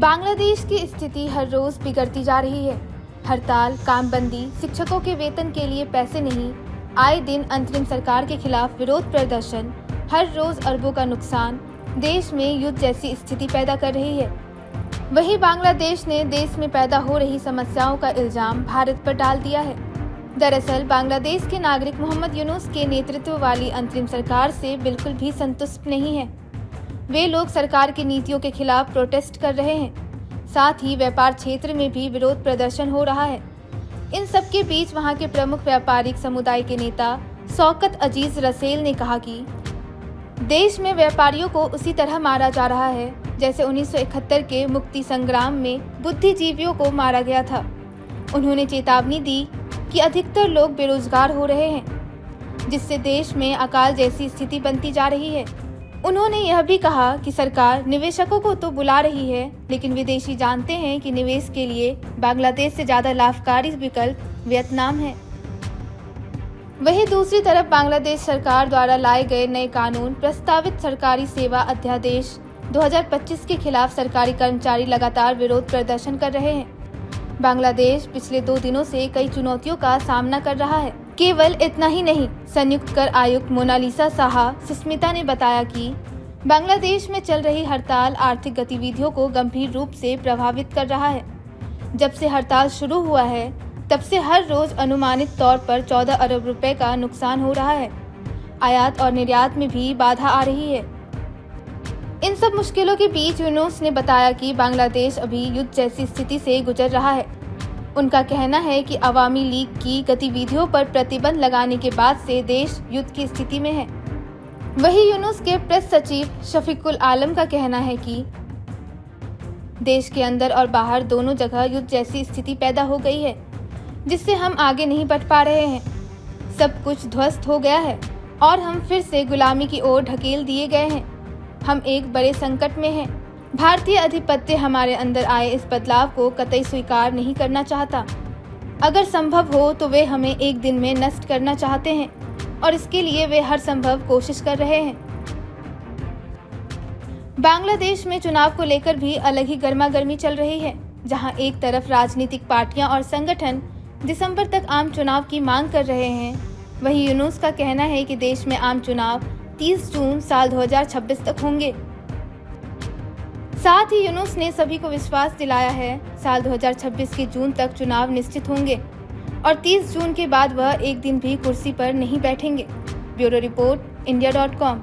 बांग्लादेश की स्थिति हर रोज बिगड़ती जा रही है। हड़ताल, कामबंदी, शिक्षकों के वेतन के लिए पैसे नहीं, आए दिन अंतरिम सरकार के खिलाफ विरोध प्रदर्शन, हर रोज अरबों का नुकसान देश में युद्ध जैसी स्थिति पैदा कर रही है। वहीं बांग्लादेश ने देश में पैदा हो रही समस्याओं का इल्जाम भारत पर डाल दिया है। दरअसल बांग्लादेश के नागरिक मोहम्मद यूनुस के नेतृत्व वाली अंतरिम सरकार से बिल्कुल भी संतुष्ट नहीं है। वे लोग सरकार की नीतियों के खिलाफ प्रोटेस्ट कर रहे हैं। साथ ही व्यापार क्षेत्र में भी विरोध प्रदर्शन हो रहा है। इन सब के बीच वहां के प्रमुख व्यापारिक समुदाय के नेता शौकत अजीज रसेल ने कहा कि देश में व्यापारियों को उसी तरह मारा जा रहा है जैसे 1971 के मुक्ति संग्राम में बुद्धिजीवियों को मारा गया था। उन्होंने चेतावनी दी कि अधिकतर लोग बेरोजगार हो रहे हैं, जिससे देश में अकाल जैसी स्थिति बनती जा रही है। उन्होंने यह भी कहा कि सरकार निवेशकों को तो बुला रही है, लेकिन विदेशी जानते हैं कि निवेश के लिए बांग्लादेश से ज्यादा लाभकारी विकल्प वियतनाम है। वहीं दूसरी तरफ बांग्लादेश सरकार द्वारा लाए गए नए कानून प्रस्तावित सरकारी सेवा अध्यादेश 2025 के खिलाफ सरकारी कर्मचारी लगातार विरोध प्रदर्शन कर रहे हैं। बांग्लादेश पिछले 2 दिनों से कई चुनौतियों का सामना कर रहा है। केवल इतना ही नहीं, संयुक्त कर आयुक्त मोनालिसा साहा सुस्मिता ने बताया कि बांग्लादेश में चल रही हड़ताल आर्थिक गतिविधियों को गंभीर रूप से प्रभावित कर रहा है। जब से हड़ताल शुरू हुआ है, तब से हर रोज अनुमानित तौर पर 14 अरब रुपए का नुकसान हो रहा है। आयात और निर्यात में भी बाधा आ रही है। इन सब मुश्किलों के बीच यूनुस ने बताया कि बांग्लादेश अभी युद्ध जैसी स्थिति से गुजर रहा है। उनका कहना है कि अवामी लीग की गतिविधियों पर प्रतिबंध लगाने के बाद से देश युद्ध की स्थिति में है। वहीं यूनुस के प्रेस सचिव शफीकुल आलम का कहना है कि देश के अंदर और बाहर दोनों जगह युद्ध जैसी स्थिति पैदा हो गई है, जिससे हम आगे नहीं बढ़ पा रहे हैं। सब कुछ ध्वस्त हो गया है और हम फिर से गुलामी की ओर ढकेल दिए गए हैं। हम एक बड़े संकट में हैं। भारतीय अधिपत्य हमारे अंदर आए इस बदलाव को कतई स्वीकार नहीं करना चाहता। अगर संभव हो तो वे हमें एक दिन में नष्ट करना चाहते हैं और इसके लिए वे हर संभव कोशिश कर रहे हैं। बांग्लादेश में चुनाव को लेकर भी अलग ही गर्मागर्मी चल रही है, जहां एक तरफ राजनीतिक पार्टियां और संगठन दिसंबर तक आम चुनाव की मांग कर रहे हैं, वहीं यूनुस का कहना है कि देश में आम चुनाव 30 जून साल 2026 तक होंगे। साथ ही यूनुस ने सभी को विश्वास दिलाया है साल 2026 के जून तक चुनाव निश्चित होंगे और 30 जून के बाद वह एक दिन भी कुर्सी पर नहीं बैठेंगे। Bureau report, India.com।